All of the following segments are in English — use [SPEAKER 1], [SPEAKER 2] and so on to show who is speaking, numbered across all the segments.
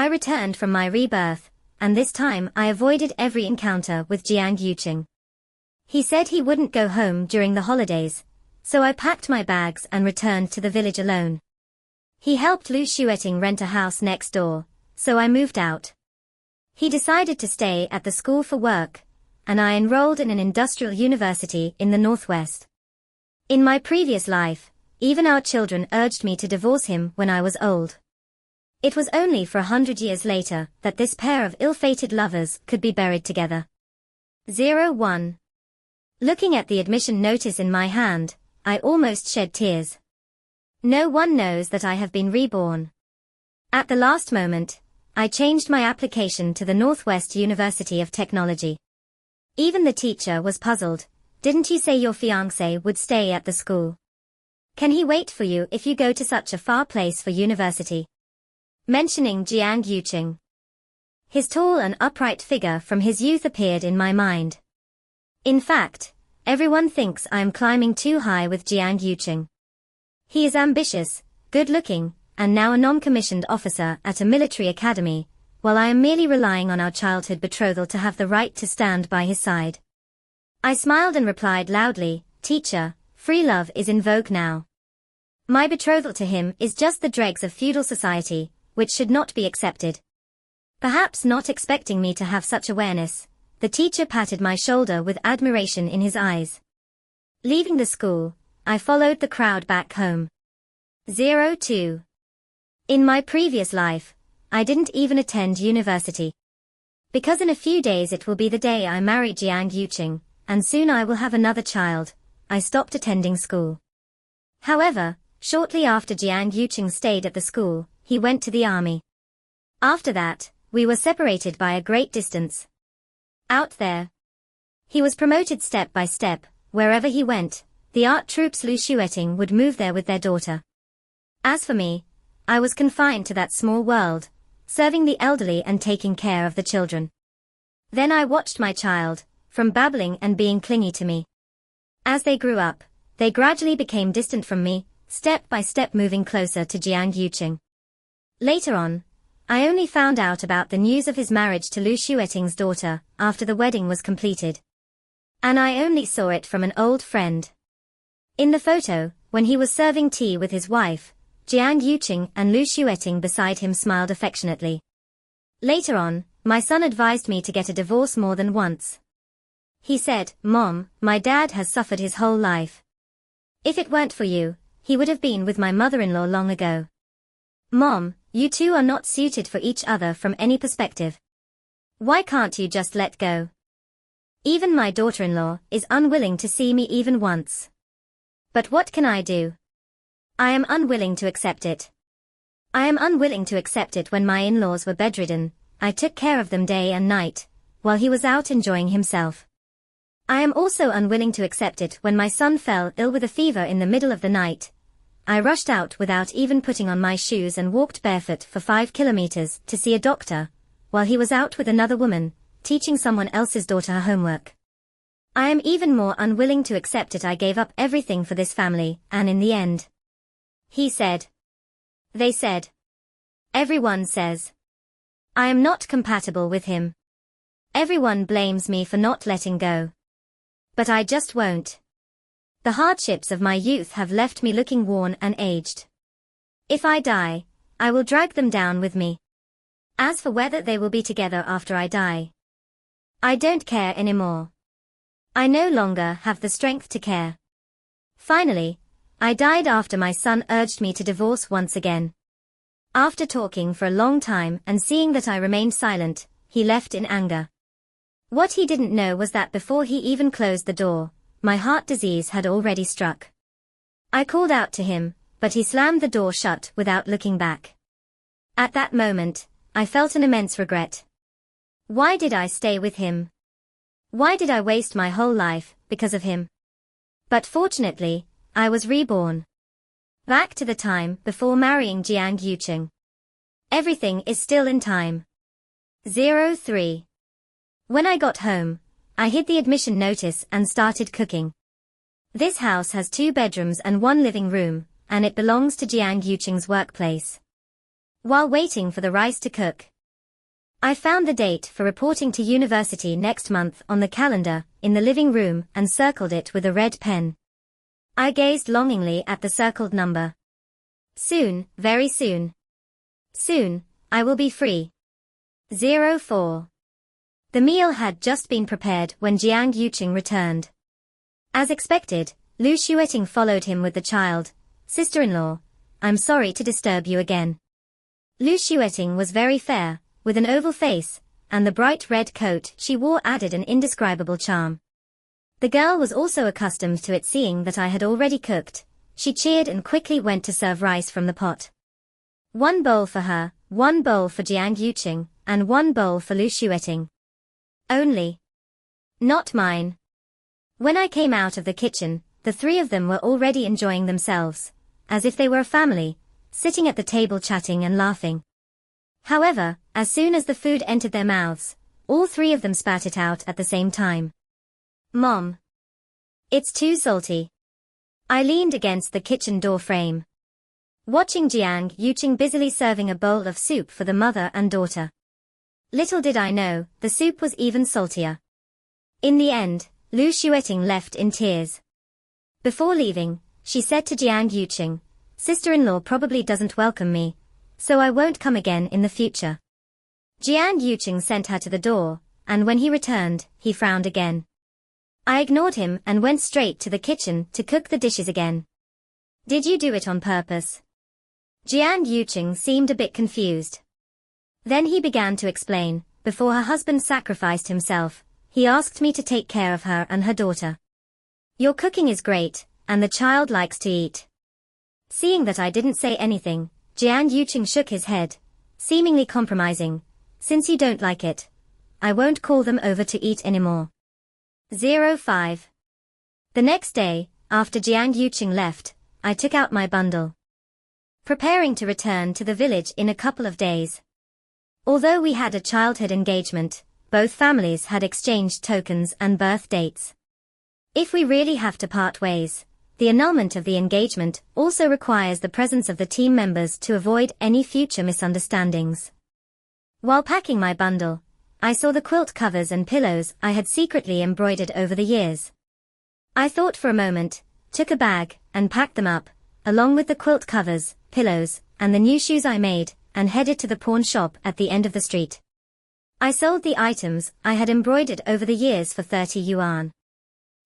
[SPEAKER 1] I returned from my rebirth, and this time I avoided every encounter with Jiang Yuqing. He said he wouldn't go home during the holidays, so I packed my bags and returned to the village alone. He helped Lu Xueting rent a house next door, so I moved out. He decided to stay at the school for work, and I enrolled in an industrial university in the Northwest. In my previous life, even our children urged me to divorce him when I was old. It was only for 100 years later that this pair of ill-fated lovers could be buried together. 01. Looking at the admission notice in my hand, I almost shed tears. No one knows that I have been reborn. At the last moment, I changed my application to the Northwest University of Technology. Even the teacher was puzzled. Didn't you say your fiancé would stay at the school? Can he wait for you if you go to such a far place for university? Mentioning Jiang Yuqing. His tall and upright figure from his youth appeared in my mind. In fact, everyone thinks I am climbing too high with Jiang Yuqing. He is ambitious, good-looking, and now a non-commissioned officer at a military academy, while I am merely relying on our childhood betrothal to have the right to stand by his side. I smiled and replied loudly, "Teacher, free love is in vogue now. My betrothal to him is just the dregs of feudal society, which should not be accepted." Perhaps not expecting me to have such awareness, the teacher patted my shoulder with admiration in his eyes. Leaving the school, I followed the crowd back home. 02. In my previous life, I didn't even attend university. Because in a few days it will be the day I marry Jiang Yuqing, and soon I will have another child, I stopped attending school. However, shortly after Jiang Yuqing stayed at the school, he went to the army. After that, we were separated by a great distance. Out there, he was promoted step by step. Wherever he went, the art troops Lu Xueting would move there with their daughter. As for me, I was confined to that small world, serving the elderly and taking care of the children. Then I watched my child, from babbling and being clingy to me. As they grew up, they gradually became distant from me, step by step moving closer to Jiang Yuqing. Later on, I only found out about the news of his marriage to Lu Xueting's daughter after the wedding was completed. And I only saw it from an old friend. In the photo, when he was serving tea with his wife, Jiang Yuqing and Lu Xueting beside him smiled affectionately. Later on, my son advised me to get a divorce more than once. He said, "Mom, my dad has suffered his whole life. If it weren't for you, he would have been with my mother-in-law long ago. Mom, you two are not suited for each other from any perspective. Why can't you just let go?" Even my daughter-in-law is unwilling to see me even once. But what can I do? I am unwilling to accept it. I am unwilling to accept it when my in-laws were bedridden. I took care of them day and night, while he was out enjoying himself. I am also unwilling to accept it when my son fell ill with a fever in the middle of the night. I rushed out without even putting on my shoes and walked barefoot for 5 kilometers to see a doctor, while he was out with another woman, teaching someone else's daughter her homework. I am even more unwilling to accept it. I gave up everything for this family, and in the end, he said. They said. Everyone says. I am not compatible with him. Everyone blames me for not letting go. But I just won't. The hardships of my youth have left me looking worn and aged. If I die, I will drag them down with me. As for whether they will be together after I die, I don't care anymore. I no longer have the strength to care. Finally, I died after my son urged me to divorce once again. After talking for a long time and seeing that I remained silent, he left in anger. What he didn't know was that before he even closed the door, my heart disease had already struck. I called out to him, but he slammed the door shut without looking back. At that moment, I felt an immense regret. Why did I stay with him? Why did I waste my whole life because of him? But fortunately, I was reborn. Back to the time before marrying Jiang Yuqing. Everything is still in time. 03. When I got home, I hid the admission notice and started cooking. This house has 2 bedrooms and 1 living room, and it belongs to Jiang Yuqing's workplace. while waiting for the rice to cook. I found the date for reporting to university next month on the calendar, in the living room, and circled it with a red pen. I gazed longingly at the circled number. Soon, very soon. Soon, I will be free. 04. The meal had just been prepared when Jiang Yuqing returned. As expected, Lu Xueting followed him with the child. Sister-in-law, I'm sorry to disturb you again. Lu Xueting was very fair, with an oval face, and the bright red coat she wore added an indescribable charm. The girl was also accustomed to it, seeing that I had already cooked. She cheered and quickly went to serve rice from the pot. 1 bowl for her, 1 bowl for Jiang Yuqing, and 1 bowl for Lu Xueting. Only. Not mine. When I came out of the kitchen, the 3 of them were already enjoying themselves, as if they were a family, sitting at the table chatting and laughing. However, as soon as the food entered their mouths, all 3 of them spat it out at the same time. Mom. It's too salty. I leaned against the kitchen door frame, watching Jiang Yuqing busily serving a bowl of soup for the mother and daughter. Little did I know, the soup was even saltier. In the end, Lu Xueting left in tears. Before leaving, she said to Jiang Yuqing, Sister-in-law probably doesn't welcome me, so I won't come again in the future. Jiang Yuqing sent her to the door, and when he returned, he frowned again. I ignored him and went straight to the kitchen to cook the dishes again. Did you do it on purpose? Jiang Yuqing seemed a bit confused. Then he began to explain. Before her husband sacrificed himself, he asked me to take care of her and her daughter. Your cooking is great, and the child likes to eat. Seeing that I didn't say anything, Jiang Yuqing shook his head, seemingly compromising. Since you don't like it, I won't call them over to eat anymore. 05. The next day, after Jiang Yuqing left, I took out my bundle, preparing to return to the village in a couple of days. Although we had a childhood engagement, both families had exchanged tokens and birth dates. If we really have to part ways, the annulment of the engagement also requires the presence of the team members to avoid any future misunderstandings. While packing my bundle, I saw the quilt covers and pillows I had secretly embroidered over the years. I thought for a moment, took a bag, and packed them up, along with the quilt covers, pillows, and the new shoes I made, and headed to the pawn shop at the end of the street. I sold the items I had embroidered over the years for 30 yuan.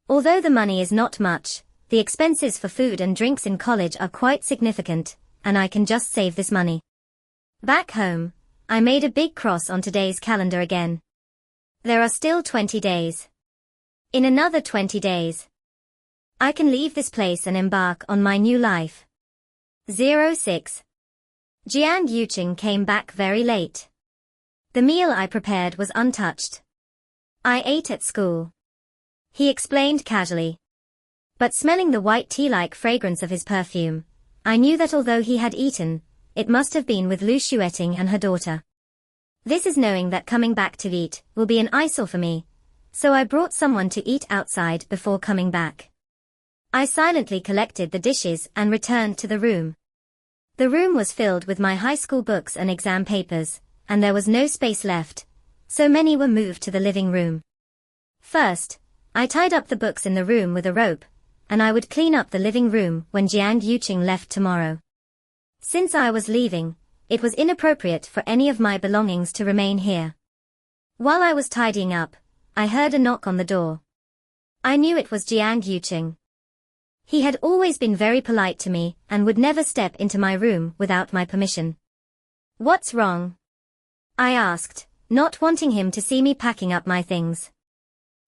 [SPEAKER 1] Although the money is not much, the expenses for food and drinks in college are quite significant, and I can just save this money. Back home, I made a big cross on today's calendar again. There are still 20 days. In another 20 days, I can leave this place and embark on my new life. 06. Jiang Yuqing came back very late. The meal I prepared was untouched. I ate at school, he explained casually. But smelling the white tea-like fragrance of his perfume, I knew that although he had eaten, it must have been with Lu Xueting and her daughter. This is knowing that coming back to eat will be an eyesore for me, so I brought someone to eat outside before coming back. I silently collected the dishes and returned to the room. The room was filled with my high school books and exam papers, and there was no space left, so many were moved to the living room. First, I tied up the books in the room with a rope, and I would clean up the living room when Jiang Yuqing left tomorrow. Since I was leaving, it was inappropriate for any of my belongings to remain here. While I was tidying up, I heard a knock on the door. I knew it was Jiang Yuqing. He had always been very polite to me and would never step into my room without my permission. What's wrong? I asked, not wanting him to see me packing up my things.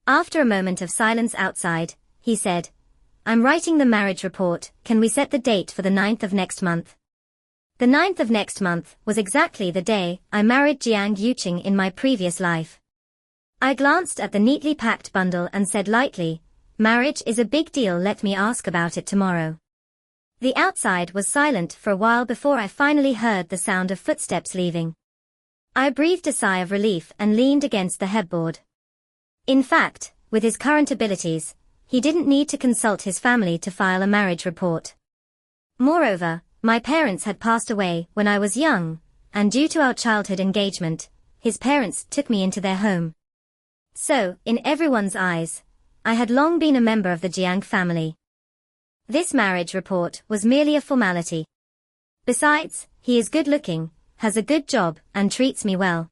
[SPEAKER 1] After a moment of silence outside, he said, I'm writing the marriage report. Can we set the date for the 9th of next month? The 9th of next month was exactly the day I married Jiang Yuqing in my previous life. I glanced at the neatly packed bundle and said lightly, marriage is a big deal, let me ask about it tomorrow. The outside was silent for a while before I finally heard the sound of footsteps leaving. I breathed a sigh of relief and leaned against the headboard. In fact, with his current abilities, he didn't need to consult his family to file a marriage report. Moreover, my parents had passed away when I was young, and due to our childhood engagement, his parents took me into their home. So, in everyone's eyes, I had long been a member of the Jiang family. This marriage report was merely a formality. Besides, he is good-looking, has a good job, and treats me well.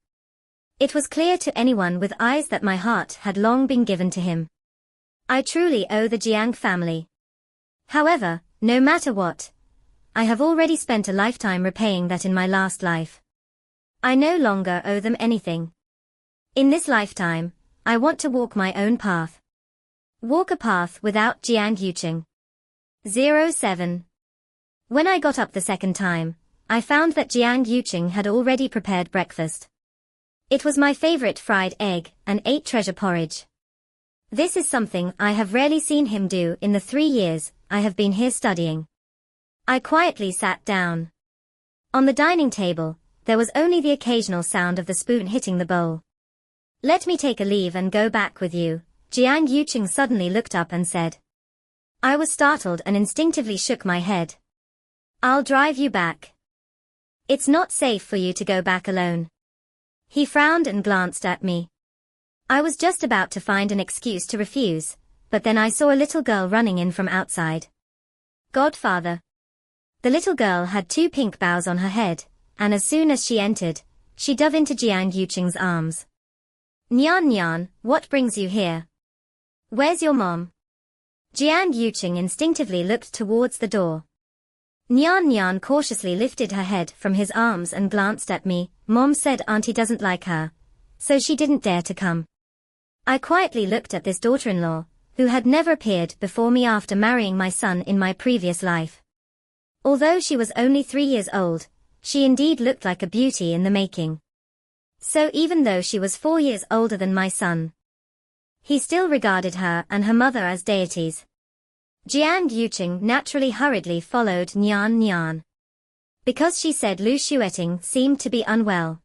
[SPEAKER 1] It was clear to anyone with eyes that my heart had long been given to him. I truly owe the Jiang family. However, no matter what, I have already spent a lifetime repaying that in my last life. I no longer owe them anything. In this lifetime, I want to walk my own path. Walk a path without Jiang Yuqing. 07. When I got up the second time, I found that Jiang Yuqing had already prepared breakfast. It was my favorite fried egg and 8 treasure porridge. This is something I have rarely seen him do in the 3 years I have been here studying. I quietly sat down. On the dining table, there was only the occasional sound of the spoon hitting the bowl. Let me take a leave and go back with you, Jiang Yuqing suddenly looked up and said. I was startled and instinctively shook my head. I'll drive you back. It's not safe for you to go back alone. He frowned and glanced at me. I was just about to find an excuse to refuse, but then I saw a little girl running in from outside. Godfather. The little girl had 2 pink bows on her head, and as soon as she entered, she dove into Jiang Yuqing's arms. Nyan Nyan, what brings you here? Where's your mom? Jiang Yuqing instinctively looked towards the door. Nyan Nyan cautiously lifted her head from his arms and glanced at me. Mom said Auntie doesn't like her, so she didn't dare to come. I quietly looked at this daughter-in-law, who had never appeared before me after marrying my son in my previous life. Although she was only 3 years old, she indeed looked like a beauty in the making. So even though she was 4 years older than my son, he still regarded her and her mother as deities. Jiang Yuqing naturally hurriedly followed Nyan Nyan. Because she said Lu Xueting seemed to be unwell.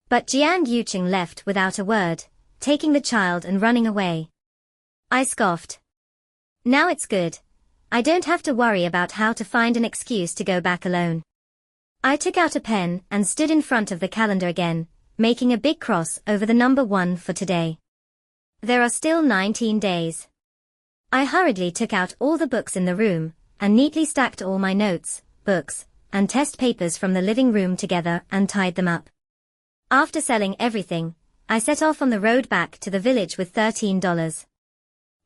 [SPEAKER 1] But Jiang Yuqing left without a word, taking the child and running away. I scoffed. Now it's good. I don't have to worry about how to find an excuse to go back alone. I took out a pen and stood in front of the calendar again, making a big cross over the number 1 for today. There are still 19 days. I hurriedly took out all the books in the room, and neatly stacked all my notes, books, and test papers from the living room together and tied them up. After selling everything, I set off on the road back to the village with $13.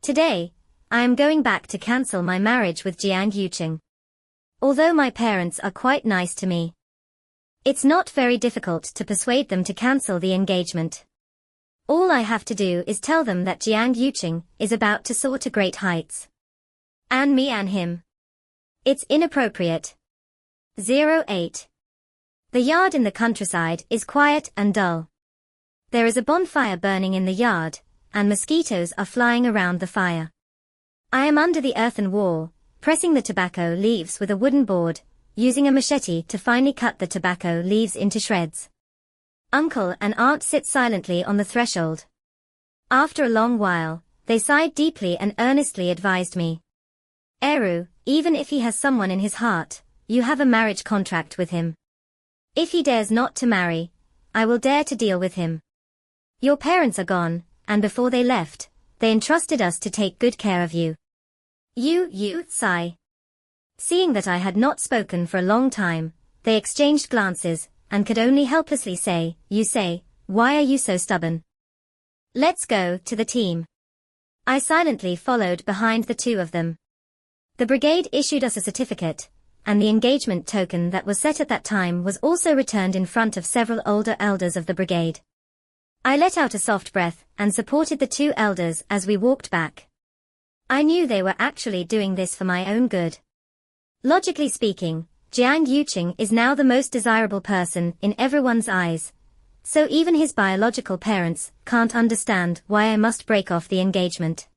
[SPEAKER 1] Today, I am going back to cancel my marriage with Jiang Yuqing. Although my parents are quite nice to me, it's not very difficult to persuade them to cancel the engagement. All I have to do is tell them that Jiang Yuqing is about to soar to great heights. And me and him. It's inappropriate. 08. The yard in the countryside is quiet and dull. There is a bonfire burning in the yard, and mosquitoes are flying around the fire. I am under the earthen wall, pressing the tobacco leaves with a wooden board, using a machete to finely cut the tobacco leaves into shreds. Uncle and aunt sit silently on the threshold. After a long while, they sighed deeply and earnestly advised me. Eru, even if he has someone in his heart, you have a marriage contract with him. If he dares not to marry, I will dare to deal with him. Your parents are gone, and before they left, they entrusted us to take good care of you. You, sigh. Seeing that I had not spoken for a long time, they exchanged glances, and could only helplessly say, you say, why are you so stubborn? Let's go to the team. I silently followed behind the 2 of them. The brigade issued us a certificate, and the engagement token that was set at that time was also returned in front of several older elders of the brigade. I let out a soft breath and supported the 2 elders as we walked back. I knew they were actually doing this for my own good. Logically speaking, Jiang Yuqing is now the most desirable person in everyone's eyes, so even his biological parents can't understand why I must break off the engagement.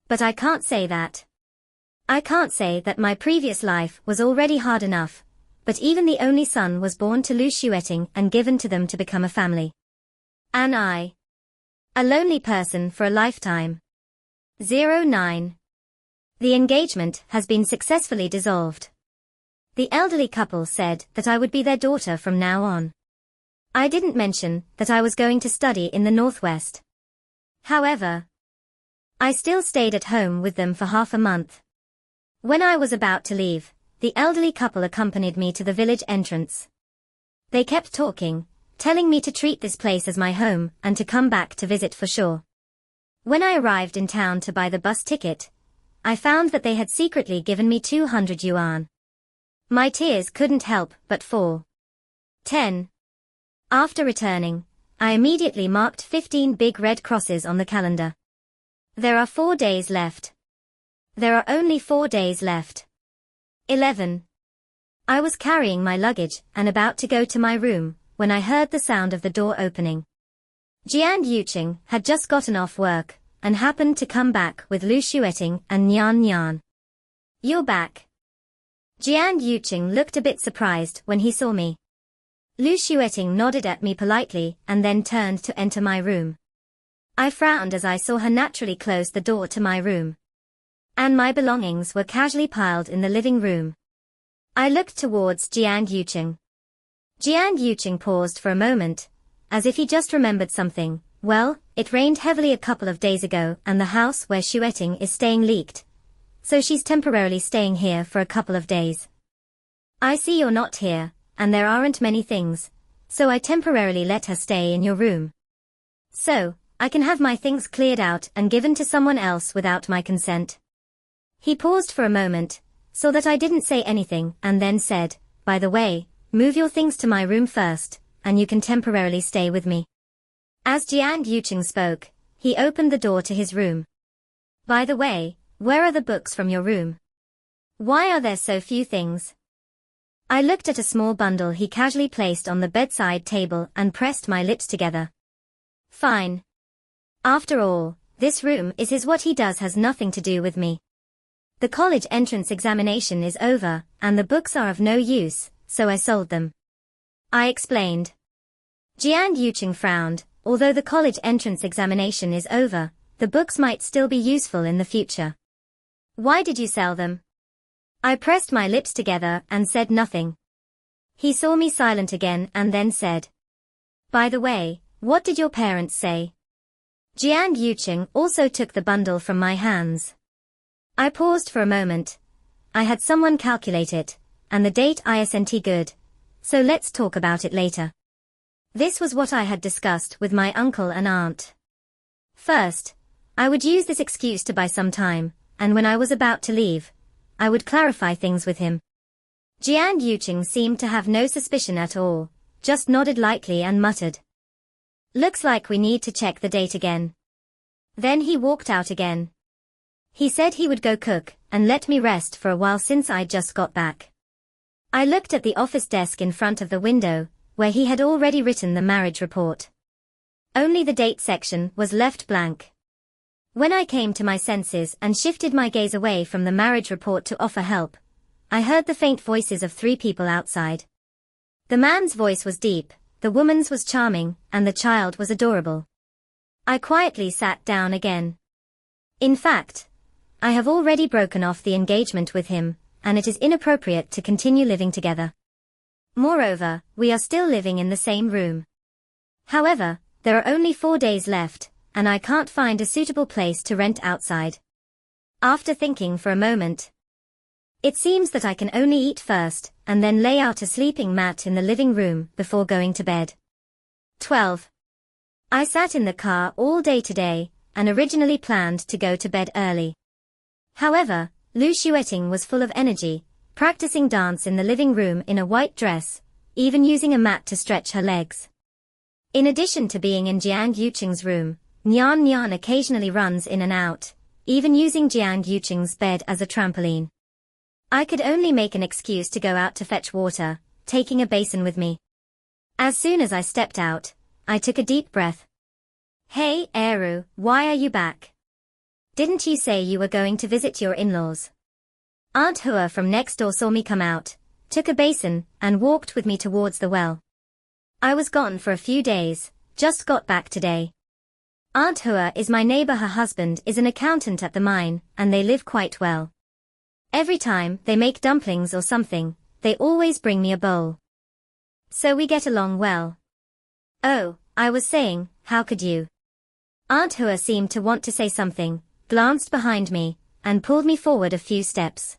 [SPEAKER 1] But I can't say that. I can't say that my previous life was already hard enough, but even the only son was born to Lu Xueting and given to them to become a family. And I, a lonely person for a lifetime. 09. The engagement has been successfully dissolved. The elderly couple said that I would be their daughter from now on. I didn't mention that I was going to study in the Northwest. However, I still stayed at home with them for half a month. When I was about to leave, the elderly couple accompanied me to the village entrance. They kept talking, telling me to treat this place as my home and to come back to visit for sure. When I arrived in town to buy the bus ticket, I found that they had secretly given me 200 yuan. My tears couldn't help but fall. 10. After returning, I immediately marked 15 big red crosses on the calendar. There are 4 days left. There are only 4 days left. 11. I was carrying my luggage and about to go to my room when I heard the sound of the door opening. Jian Yuqing had just gotten off work and happened to come back with Lu Xueting and Nian Nian. "You're back." Jian Yuqing looked a bit surprised when he saw me. Lu Xueting nodded at me politely and then turned to enter my room. I frowned as I saw her naturally close the door to my room. And my belongings were casually piled in the living room. I looked towards Jian Yuqing. Jian Yuqing paused for a moment, as if he just remembered something. "Well, it rained heavily a couple of days ago and the house where Xueting is staying leaked. So she's temporarily staying here for a couple of days. I see you're not here, and there aren't many things, so I temporarily let her stay in your room. So, I can have my things cleared out and given to someone else without my consent." He paused for a moment, saw that I didn't say anything, and then said, "By the way, move your things to my room first, and you can temporarily stay with me." As Jian Yuqing spoke, he opened the door to his room. "By the way, where are the books from your room? Why are there so few things?" I looked at a small bundle he casually placed on the bedside table and pressed my lips together. Fine. After all, this room is his. What he does has nothing to do with me. The college entrance examination is over, and the books are of no use, so I sold them. I explained. Jian Yuqing frowned. Although the college entrance examination is over, the books might still be useful in the future. "Why did you sell them?" I pressed my lips together and said nothing. He saw me silent again and then said, "By the way, what did your parents say?" Jian Yuqing also took the bundle from my hands. I paused for a moment. I had someone calculate it, and the date isn't good, so let's talk about it later. This was what I had discussed with my uncle and aunt. First, I would use this excuse to buy some time, and when I was about to leave, I would clarify things with him. Jian Yuqing seemed to have no suspicion at all, just nodded lightly and muttered, "Looks like we need to check the date again." Then he walked out again. He said he would go cook and let me rest for a while since I'd just got back. I looked at the office desk in front of the window, where he had already written the marriage report. Only the date section was left blank. When I came to my senses and shifted my gaze away from the marriage report to offer help, I heard the faint voices of 3 people outside. The man's voice was deep, the woman's was charming, and the child was adorable. I quietly sat down again. In fact, I have already broken off the engagement with him, and it is inappropriate to continue living together. Moreover, we are still living in the same room. However, there are only 4 days left, and I can't find a suitable place to rent outside. After thinking for a moment, it seems that I can only eat first, and then lay out a sleeping mat in the living room before going to bed. 12. I sat in the car all day today, and originally planned to go to bed early. However, Lu Xueting was full of energy, practicing dance in the living room in a white dress, even using a mat to stretch her legs. In addition to being in Jian Yuqing's room, Nian Nian occasionally runs in and out, even using Jian Yuqing's bed as a trampoline. I could only make an excuse to go out to fetch water, taking a basin with me. As soon as I stepped out, I took a deep breath. "Hey, Eru, why are you back? Didn't you say you were going to visit your in-laws?" Aunt Hua from next door saw me come out, took a basin, and walked with me towards the well. I was gone for a few days, just got back today. Aunt Hua is my neighbor. Her husband is an accountant at the mine, and they live quite well. Every time they make dumplings or something, they always bring me a bowl. So we get along well. Oh, I was saying, how could you? Aunt Hua seemed to want to say something, glanced behind me, and pulled me forward a few steps.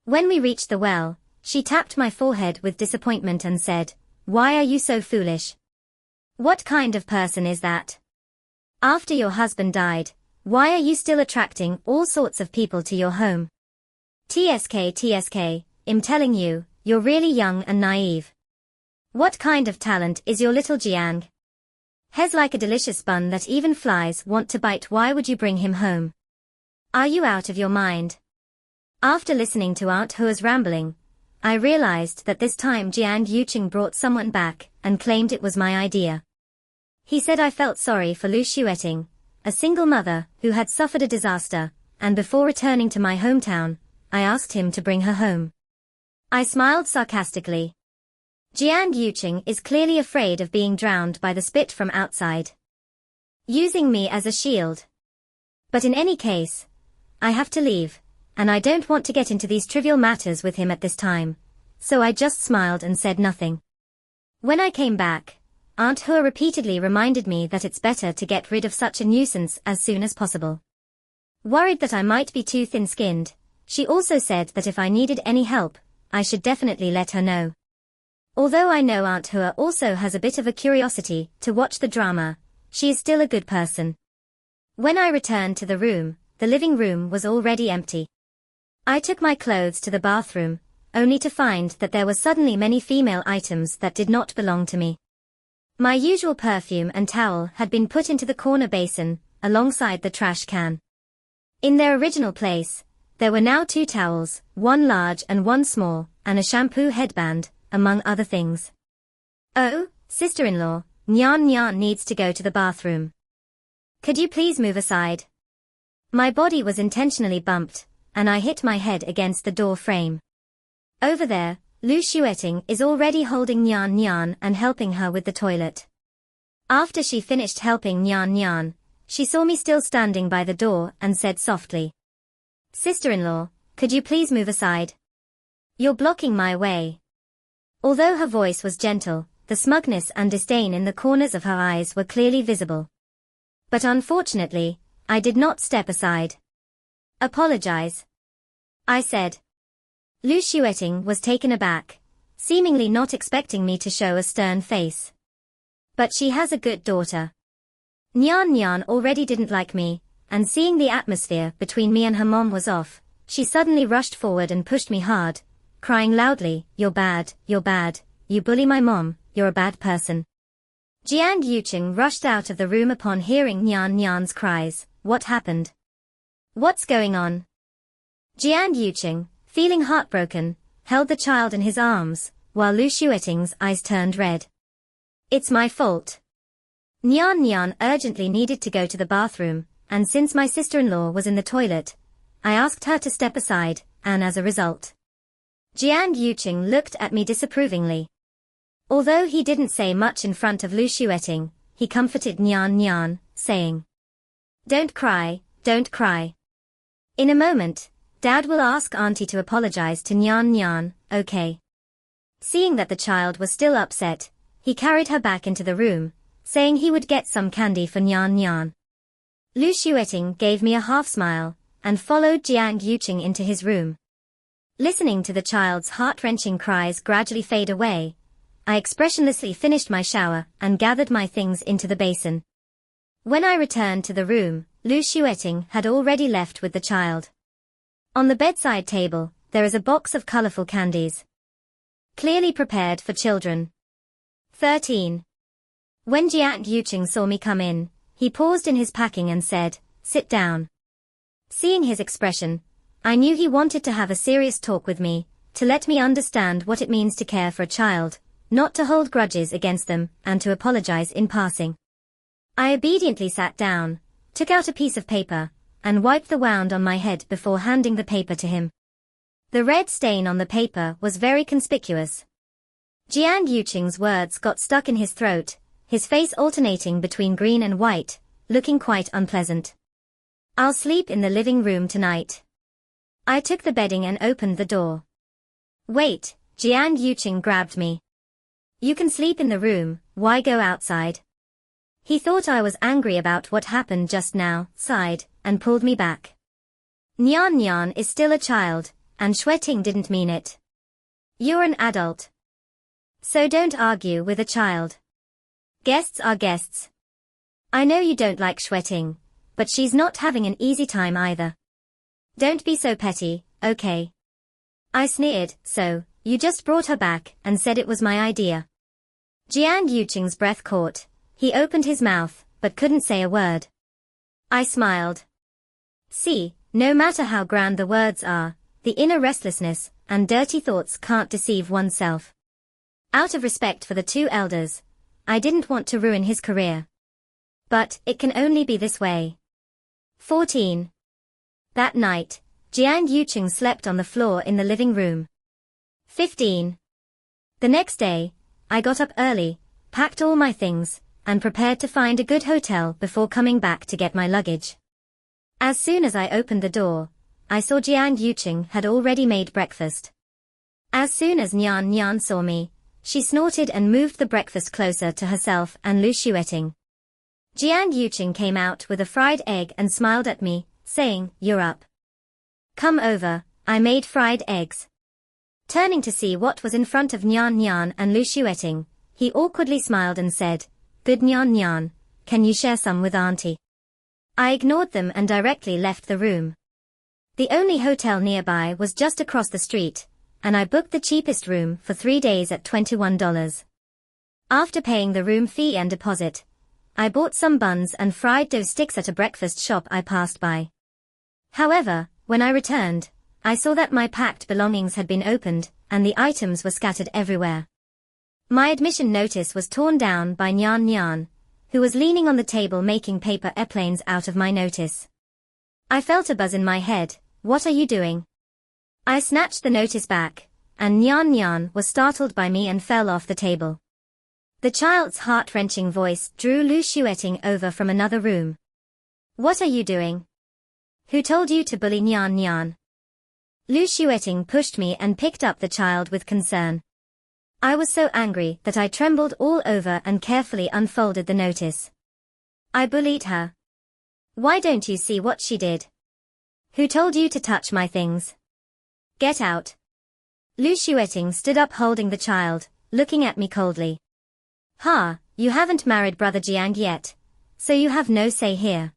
[SPEAKER 1] When we reached the well, she tapped my forehead with disappointment and said, "Why are you so foolish? What kind of person is that? After your husband died, why are you still attracting all sorts of people to your home? TSK, I'm telling you, you're really young and naive. What kind of talent is your little Jiang? He's like a delicious bun that even flies want to bite. Why would you bring him home? Are you out of your mind?" After listening to Aunt Hua's rambling, I realized that this time Jiang Yuqing brought someone back and claimed it was my idea. He said I felt sorry for Lu Xueting, a single mother who had suffered a disaster, and before returning to my hometown, I asked him to bring her home. I smiled sarcastically. Jiang Yuqing is clearly afraid of being drowned by the spit from outside, using me as a shield. But in any case, I have to leave, and I don't want to get into these trivial matters with him at this time, so I just smiled and said nothing. When I came back, Aunt Hua repeatedly reminded me that it's better to get rid of such a nuisance as soon as possible. Worried that I might be too thin-skinned, she also said that if I needed any help, I should definitely let her know. Although I know Aunt Hua also has a bit of a curiosity to watch the drama, she is still a good person. When I returned to the room, the living room was already empty. I took my clothes to the bathroom, only to find that there were suddenly many female items that did not belong to me. My usual perfume and towel had been put into the corner basin, alongside the trash can. In their original place, there were now 2 towels, one large and one small, and a shampoo headband, among other things. "Oh, sister-in-law, Nyan Nyan needs to go to the bathroom. Could you please move aside?" My body was intentionally bumped, and I hit my head against the door frame. Over there, Lu Xueting is already holding Nyan Nyan and helping her with the toilet. After she finished helping Nyan Nyan, she saw me still standing by the door and said softly, "Sister-in-law, could you please move aside? You're blocking my way." Although her voice was gentle, the smugness and disdain in the corners of her eyes were clearly visible. But unfortunately, I did not step aside. "Apologize," I said. Lu Xueting was taken aback, seemingly not expecting me to show a stern face. But she has a good daughter. Nyan Nyan already didn't like me, and seeing the atmosphere between me and her mom was off, she suddenly rushed forward and pushed me hard, crying loudly, you're bad, you bully my mom, you're a bad person." Jiang Yuqing rushed out of the room upon hearing Nyan Nyan's cries. "What happened? What's going on?" Jiang Yuqing, feeling heartbroken, held the child in his arms, while Lu Xueting's eyes turned red. "It's my fault." Nyan Nyan urgently needed to go to the bathroom, and since my sister-in-law was in the toilet, I asked her to step aside, and as a result, Jiang Yuqing looked at me disapprovingly. Although he didn't say much in front of Lu Xueting, he comforted Nyan Nyan, saying, Don't cry. In a moment, Dad will ask Auntie to apologize to Nyan Nyan, okay?" Seeing that the child was still upset, he carried her back into the room, saying he would get some candy for Nyan Nyan. Lu Xueting gave me a half-smile, and followed Jiang Yuqing into his room. Listening to the child's heart-wrenching cries gradually fade away, I expressionlessly finished my shower and gathered my things into the basin. When I returned to the room, Lu Xueting had already left with the child. On the bedside table, there is a box of colorful candies, clearly prepared for children. 13. When Jiang Yuqing saw me come in, he paused in his packing and said, "Sit down." Seeing his expression, I knew he wanted to have a serious talk with me, to let me understand what it means to care for a child, not to hold grudges against them, and to apologize in passing. I obediently sat down, took out a piece of paper, and wiped the wound on my head before handing the paper to him. The red stain on the paper was very conspicuous. Jiang Yuqing's words got stuck in his throat, his face alternating between green and white, looking quite unpleasant. "I'll sleep in the living room tonight." I took the bedding and opened the door. "Wait, Jiang Yuqing grabbed me. You can sleep in the room, why go outside? He thought I was angry about what happened just now, sighed, and pulled me back. Nyan Nyan is still a child, and Shueting didn't mean it. You're an adult. So don't argue with a child. Guests are guests. I know you don't like Shueting, but she's not having an easy time either. Don't be so petty, okay? I sneered, so, you just brought her back and said it was my idea. Jiang Yuqing's breath caught. He opened his mouth, but couldn't say a word. I smiled. See, no matter how grand the words are, the inner restlessness and dirty thoughts can't deceive oneself. Out of respect for the two elders, I didn't want to ruin his career. But it can only be this way. 14. That night, Jiang Yuqing slept on the floor in the living room. 15. The next day, I got up early, packed all my things, and prepared to find a good hotel before coming back to get my luggage. As soon as I opened the door, I saw Jiang Yuqing had already made breakfast. As soon as Nyan Nyan saw me, she snorted and moved the breakfast closer to herself and Lu Xueting. Jiang Yuqing came out with a fried egg and smiled at me, saying, "You're up. Come over, I made fried eggs." Turning to see what was in front of Nyan Nyan and Lu Xueting, he awkwardly smiled and said, "Good Nyan Nyan, can you share some with Auntie?" I ignored them and directly left the room. The only hotel nearby was just across the street, and I booked the cheapest room for 3 days at $21. After paying the room fee and deposit, I bought some buns and fried dough sticks at a breakfast shop I passed by. However, when I returned, I saw that my packed belongings had been opened, and the items were scattered everywhere. My admission notice was torn down by Nyan Nyan, who was leaning on the table making paper airplanes out of my notice. I felt a buzz in my head. What are you doing? I snatched the notice back, and Nyan Nyan was startled by me and fell off the table. The child's heart-wrenching voice drew Lu Xueting over from another room. What are you doing? Who told you to bully Nyan Nyan? Lu Xueting pushed me and picked up the child with concern. I was so angry that I trembled all over and carefully unfolded the notice. I bullied her. Why don't you see what she did? Who told you to touch my things? Get out. Lu Xueting stood up holding the child, looking at me coldly. Ha, you haven't married Brother Jiang yet, so you have no say here.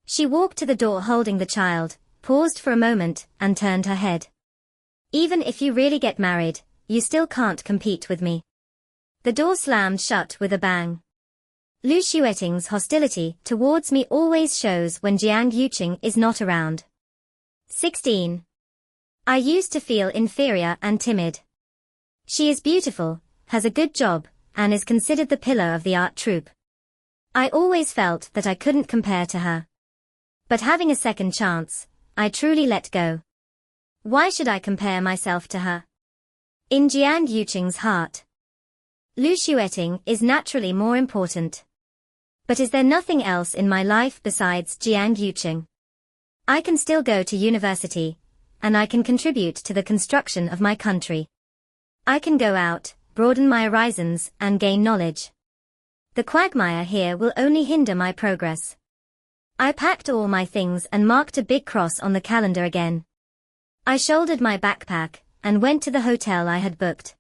[SPEAKER 1] She walked to the door holding the child, paused for a moment, and turned her head. Even if you really get married, you still can't compete with me. The door slammed shut with a bang. Lu Xueting's hostility towards me always shows when Jiang Yuqing is not around. 16. I used to feel inferior and timid. She is beautiful, has a good job, and is considered the pillar of the art troupe. I always felt that I couldn't compare to her. But having a second chance, I truly let go. Why should I compare myself to her? In Jiang Yuqing's heart, Lu Xueting is naturally more important. But is there nothing else in my life besides Jiang Yuqing? I can still go to university, and I can contribute to the construction of my country. I can go out, broaden my horizons, and gain knowledge. The quagmire here will only hinder my progress. I packed all my things and marked a big cross on the calendar again. I shouldered my backpack and went to the hotel I had booked.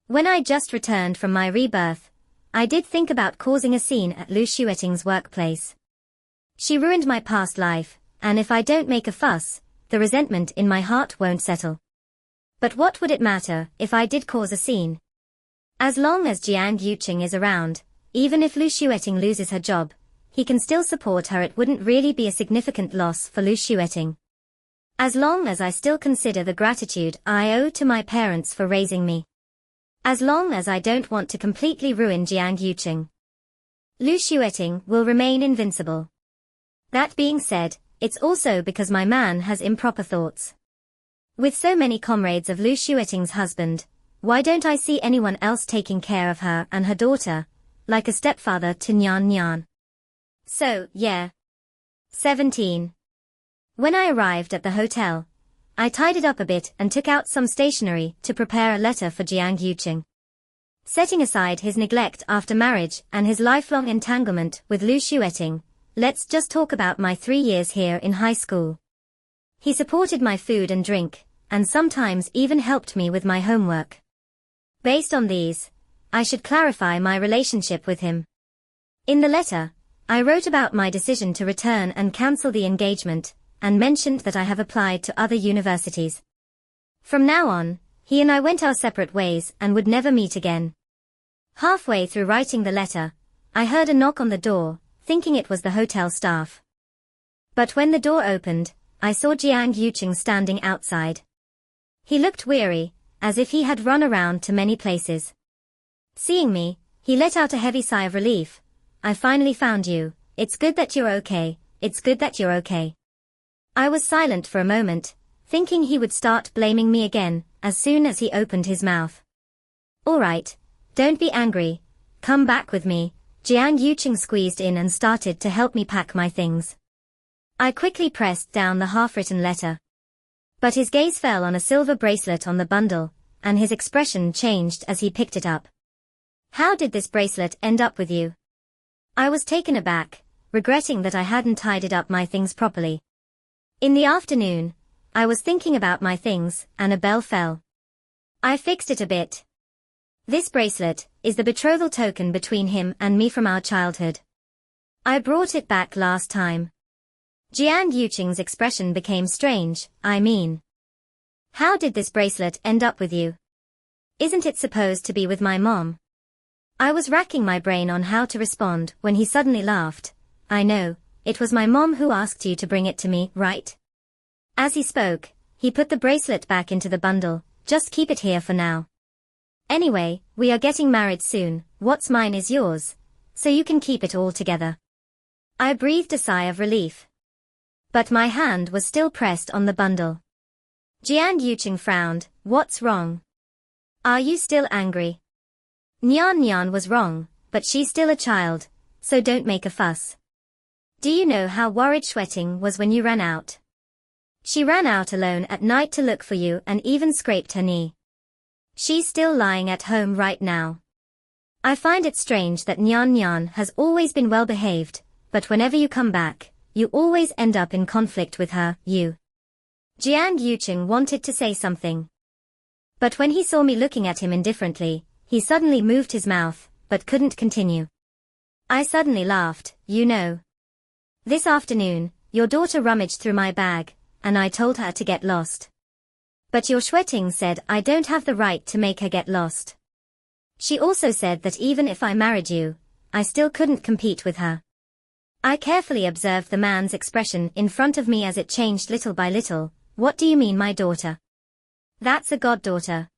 [SPEAKER 1] When I just returned from my rebirth, I did think about causing a scene at Lu Xueting's workplace. She ruined my past life, and if I don't make a fuss, the resentment in my heart won't settle. But what would it matter if I did cause a scene? As long as Jiang Yuqing is around, even if Lu Xueting loses her job, he can still support her. It wouldn't really be a significant loss for Lu Xueting. As long as I still consider the gratitude I owe to my parents for raising me. As long as I don't want to completely ruin Jiang Yuqing. Lu Xueting will remain invincible. That being said, it's also because my man has improper thoughts. With so many comrades of Lu Xueting's husband, why don't I see anyone else taking care of her and her daughter, like a stepfather to Nyan Nyan? So, yeah. 17. When I arrived at the hotel, I tidied up a bit and took out some stationery to prepare a letter for Jiang Yuqing. Setting aside his neglect after marriage and his lifelong entanglement with Lu Xueting, let's just talk about my 3 years here in high school. He supported my food and drink, and sometimes even helped me with my homework. Based on these, I should clarify my relationship with him. In the letter, I wrote about my decision to return and cancel the engagement, and mentioned that I have applied to other universities. From now on, he and I went our separate ways and would never meet again. Halfway through writing the letter, I heard a knock on the door, thinking it was the hotel staff. But when the door opened, I saw Jiang Yuqing standing outside. He looked weary, as if he had run around to many places. Seeing me, he let out a heavy sigh of relief. I finally found you. It's good that you're okay. It's good that you're okay. I was silent for a moment, thinking he would start blaming me again, as soon as he opened his mouth. All right, don't be angry. Come back with me. Jiang Yuqing squeezed in and started to help me pack my things. I quickly pressed down the half-written letter. But his gaze fell on a silver bracelet on the bundle, and his expression changed as he picked it up. How did this bracelet end up with you? I was taken aback, regretting that I hadn't tidied up my things properly. In the afternoon, I was thinking about my things, and a bell fell. I fixed it a bit. This bracelet is the betrothal token between him and me from our childhood. I brought it back last time. Jiang Yuqing's expression became strange. I mean, how did this bracelet end up with you? Isn't it supposed to be with my mom? I was racking my brain on how to respond when he suddenly laughed. I know, it was my mom who asked you to bring it to me, right? As he spoke, he put the bracelet back into the bundle. Just keep it here for now. Anyway, we are getting married soon. What's mine is yours, so you can keep it all together. I breathed a sigh of relief. But my hand was still pressed on the bundle. Jiang Yuqing frowned. What's wrong? Are you still angry? Nyan Nyan was wrong, but she's still a child, so don't make a fuss. Do you know how worried Xueting was when you ran out? She ran out alone at night to look for you and even scraped her knee. She's still lying at home right now. I find it strange that Nyan Nyan has always been well behaved, but whenever you come back, you always end up in conflict with her, you. Jiang Yuqing wanted to say something. But when he saw me looking at him indifferently, he suddenly moved his mouth, but couldn't continue. I suddenly laughed. You know. This afternoon, your daughter rummaged through my bag, and I told her to get lost. But your Xueting said I don't have the right to make her get lost. She also said that even if I married you, I still couldn't compete with her. I carefully observed the man's expression in front of me as it changed little by little. What do you mean, my daughter? That's a goddaughter.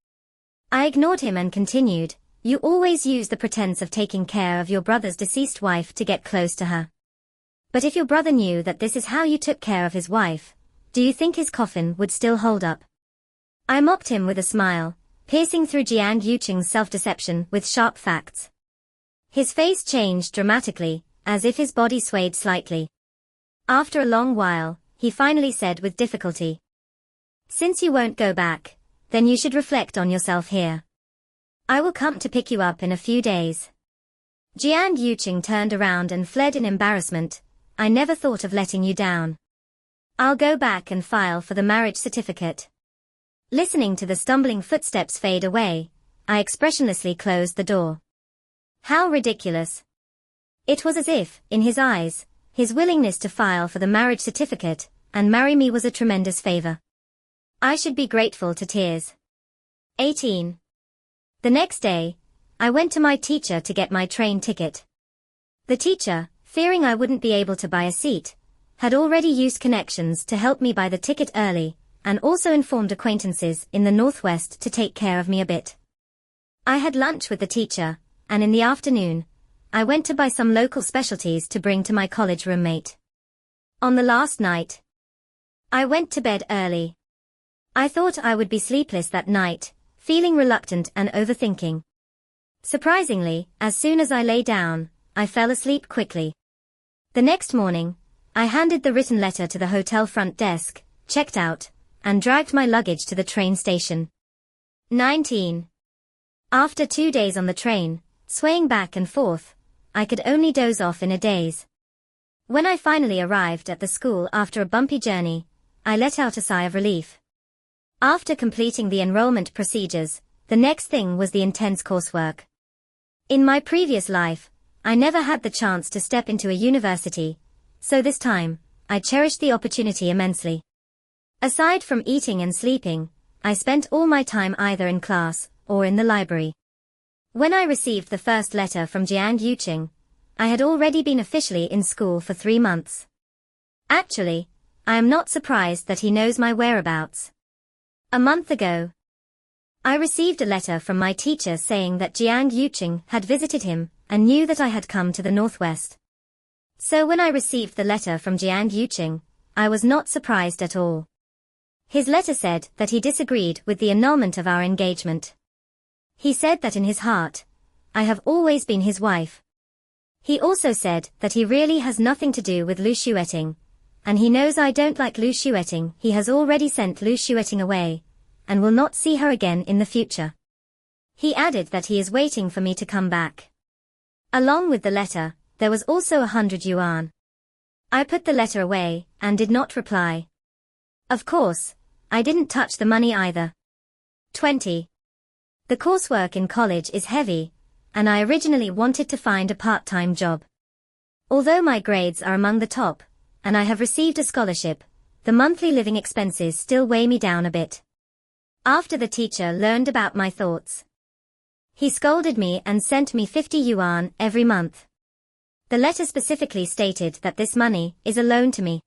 [SPEAKER 1] I ignored him and continued. You always use the pretense of taking care of your brother's deceased wife to get close to her. But if your brother knew that this is how you took care of his wife, do you think his coffin would still hold up? I mocked him with a smile, piercing through Jiang Yuqing's self-deception with sharp facts. His face changed dramatically, as if his body swayed slightly. After a long while, he finally said with difficulty. Since you won't go back, then you should reflect on yourself here. I will come to pick you up in a few days. Jiang Yuqing turned around and fled in embarrassment. I never thought of letting you down. I'll go back and file for the marriage certificate. Listening to the stumbling footsteps fade away, I expressionlessly closed the door. How ridiculous. It was as if, in his eyes, his willingness to file for the marriage certificate and marry me was a tremendous favor. I should be grateful to tears. 18. The next day, I went to my teacher to get my train ticket. The teacher, fearing I wouldn't be able to buy a seat, had already used connections to help me buy the ticket early, and also informed acquaintances in the Northwest to take care of me a bit. I had lunch with the teacher, and in the afternoon, I went to buy some local specialties to bring to my college roommate. On the last night, I went to bed early. I thought I would be sleepless that night, feeling reluctant and overthinking. Surprisingly, as soon as I lay down, I fell asleep quickly. The next morning, I handed the written letter to the hotel front desk, checked out, and dragged my luggage to the train station. 19. After 2 days on the train, swaying back and forth, I could only doze off in a daze. When I finally arrived at the school after a bumpy journey, I let out a sigh of relief. After completing the enrollment procedures, the next thing was the intense coursework. In my previous life, I never had the chance to step into a university, so this time, I cherished the opportunity immensely. Aside from eating and sleeping, I spent all my time either in class or in the library. When I received the first letter from Jiang Yuqing, I had already been officially in school for 3 months. Actually, I am not surprised that he knows my whereabouts. A month ago, I received a letter from my teacher saying that Jiang Yuqing had visited him and knew that I had come to the northwest. So when I received the letter from Jiang Yuqing, I was not surprised at all. His letter said that he disagreed with the annulment of our engagement. He said that in his heart, I have always been his wife. He also said that he really has nothing to do with Lu Xueting, and he knows I don't like Lu Xueting. He has already sent Lu Xueting away, and will not see her again in the future. He added that he is waiting for me to come back. Along with the letter, there was also 100 yuan. I put the letter away, and did not reply. Of course, I didn't touch the money either. 20. The coursework in college is heavy, and I originally wanted to find a part-time job. Although my grades are among the top, and I have received a scholarship, the monthly living expenses still weigh me down a bit. After the teacher learned about my thoughts, he scolded me and sent me 50 yuan every month. The letter specifically stated that this money is a loan to me.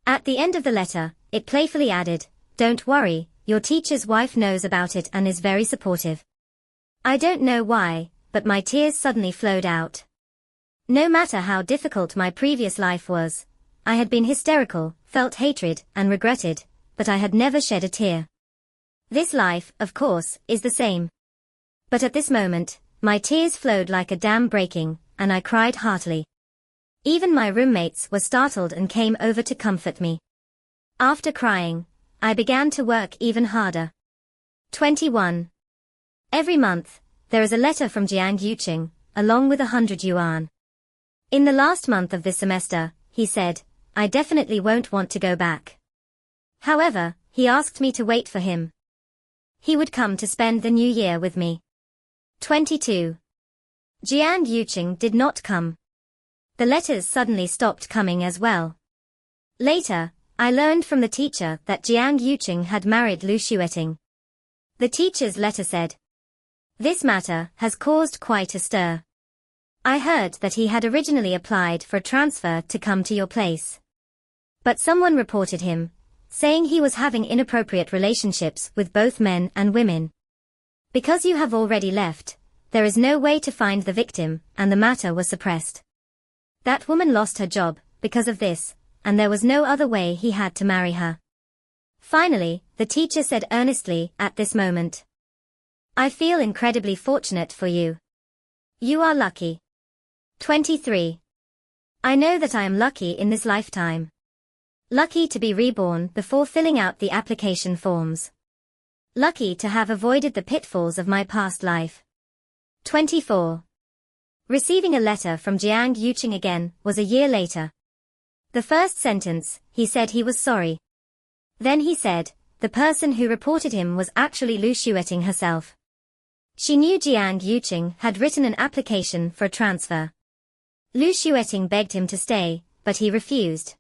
[SPEAKER 1] At the end of the letter, it playfully added, "Don't worry, your teacher's wife knows about it and is very supportive." I don't know why, but my tears suddenly flowed out. No matter how difficult my previous life was, I had been hysterical, felt hatred, and regretted, but I had never shed a tear. This life, of course, is the same. But at this moment, my tears flowed like a dam breaking, and I cried heartily. Even my roommates were startled and came over to comfort me. After crying, I began to work even harder. 21. Every month, there is a letter from Jiang Yuqing, along with 100 yuan. In the last month of this semester, he said, I definitely won't want to go back. However, he asked me to wait for him. He would come to spend the new year with me. 22. Jiang Yuqing did not come. The letters suddenly stopped coming as well. Later, I learned from the teacher that Jiang Yuqing had married Lu Xueting. The teacher's letter said, "This matter has caused quite a stir. I heard that he had originally applied for a transfer to come to your place. But someone reported him, saying he was having inappropriate relationships with both men and women. Because you have already left, there is no way to find the victim, and the matter was suppressed. That woman lost her job because of this, and there was no other way he had to marry her." Finally, the teacher said earnestly at this moment, "I feel incredibly fortunate for you. You are lucky." 23. I know that I am lucky in this lifetime. Lucky to be reborn before filling out the application forms. Lucky to have avoided the pitfalls of my past life. 24. Receiving a letter from Jiang Yuqing again was a year later. The first sentence, he said he was sorry. Then he said, the person who reported him was actually Lu Xueting herself. She knew Jiang Yuqing had written an application for a transfer. Lu Xueting begged him to stay, but he refused.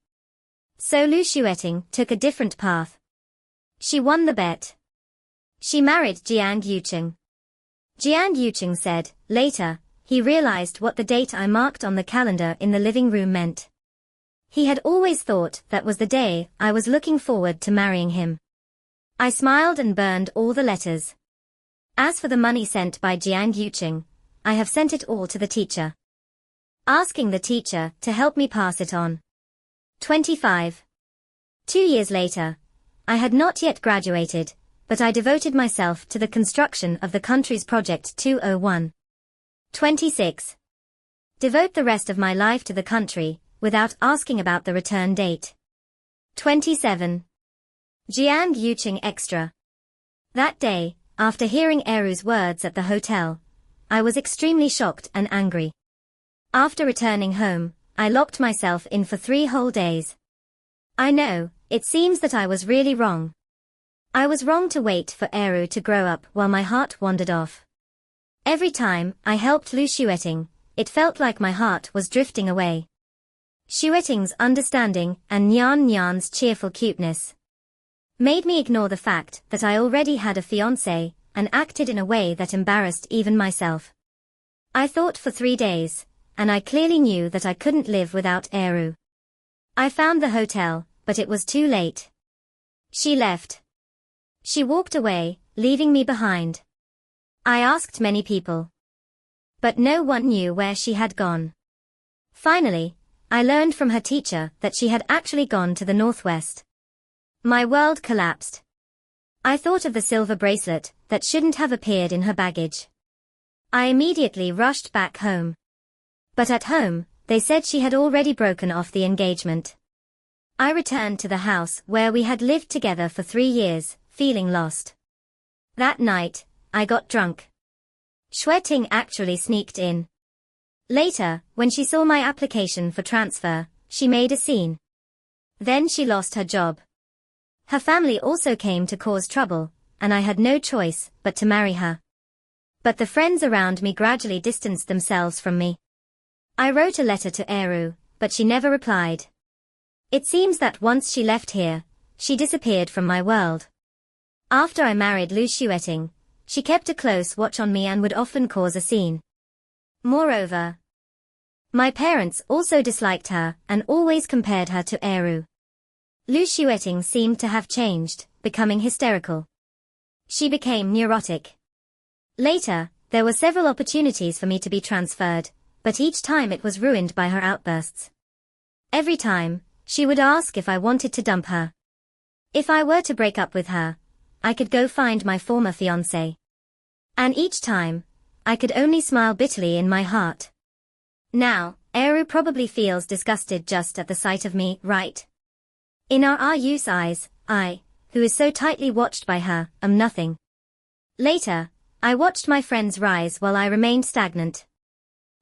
[SPEAKER 1] So Lu Xueting took a different path. She won the bet. She married Jiang Yuqing. Jiang Yuqing said, later, he realized what the date I marked on the calendar in the living room meant. He had always thought that was the day I was looking forward to marrying him. I smiled and burned all the letters. As for the money sent by Jiang Yuqing, I have sent it all to the teacher, asking the teacher to help me pass it on. 25. 2 years later, I had not yet graduated, but I devoted myself to the construction of the country's Project 201. 26. Devote the rest of my life to the country, without asking about the return date. 27. Jiang Yuqing Extra. That day, after hearing Eru's words at the hotel, I was extremely shocked and angry. After returning home, I locked myself in for 3 whole days. I know, it seems that I was really wrong. I was wrong to wait for Eru to grow up while my heart wandered off. Every time I helped Lu Xueting, it felt like my heart was drifting away. Xueting's understanding and Nyan Nyan's cheerful cuteness made me ignore the fact that I already had a fiancé and acted in a way that embarrassed even myself. I thought for 3 days, and I clearly knew that I couldn't live without Eru. I found the hotel, but it was too late. She left. She walked away, leaving me behind. I asked many people, but no one knew where she had gone. Finally, I learned from her teacher that she had actually gone to the northwest. My world collapsed. I thought of the silver bracelet that shouldn't have appeared in her baggage. I immediately rushed back home. But at home, they said she had already broken off the engagement. I returned to the house where we had lived together for 3 years, feeling lost. That night, I got drunk. Xueting actually sneaked in. Later, when she saw my application for transfer, she made a scene. Then she lost her job. Her family also came to cause trouble, and I had no choice but to marry her. But the friends around me gradually distanced themselves from me. I wrote a letter to Eru, but she never replied. It seems that once she left here, she disappeared from my world. After I married Lu Xueting, she kept a close watch on me and would often cause a scene. Moreover, my parents also disliked her and always compared her to Eru. Lu Xueting seemed to have changed, becoming hysterical. She became neurotic. Later, there were several opportunities for me to be transferred, but each time it was ruined by her outbursts. Every time, she would ask if I wanted to dump her. If I were to break up with her, I could go find my former fiancé. And each time, I could only smile bitterly in my heart. Now, Eru probably feels disgusted just at the sight of me, right? In Ru's eyes, I, who is so tightly watched by her, am nothing. Later, I watched my friends rise while I remained stagnant.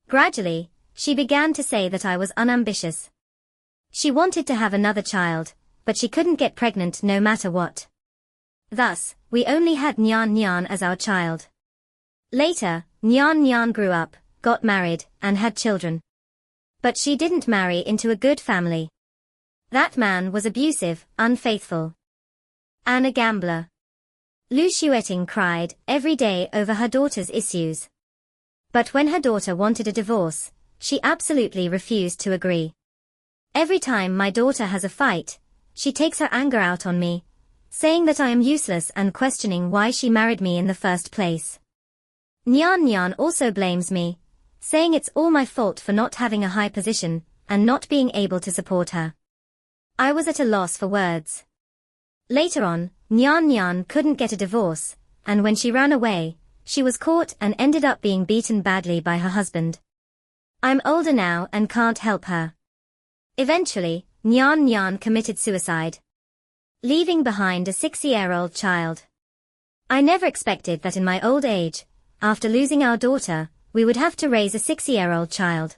[SPEAKER 1] Gradually, she began to say that I was unambitious. She wanted to have another child, but she couldn't get pregnant no matter what. Thus, we only had Nyan Nyan as our child. Later, Nyan Nyan grew up, got married, and had children. But she didn't marry into a good family. That man was abusive, unfaithful, and a gambler. Lu Xueting cried every day over her daughter's issues. But when her daughter wanted a divorce, she absolutely refused to agree. Every time my daughter has a fight, she takes her anger out on me, saying that I am useless and questioning why she married me in the first place. Nyan Nyan also blames me, saying it's all my fault for not having a high position and not being able to support her. I was at a loss for words. Later on, Nyan Nyan couldn't get a divorce, and when she ran away, she was caught and ended up being beaten badly by her husband. I'm older now and can't help her. Eventually, Nyan Nyan committed suicide, leaving behind a 6-year-old child. I never expected that in my old age, after losing our daughter, we would have to raise a 6-year-old child.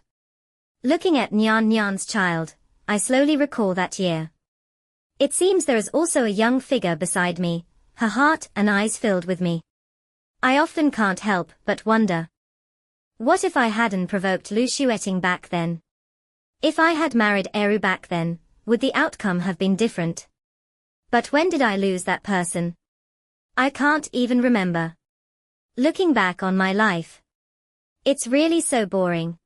[SPEAKER 1] Looking at Nyan Nyan's child, I slowly recall that year. It seems there is also a young figure beside me, her heart and eyes filled with me. I often can't help but wonder. What if I hadn't provoked Lu Xueting back then? If I had married Eru back then, would the outcome have been different? But when did I lose that person? I can't even remember. Looking back on my life, it's really so boring.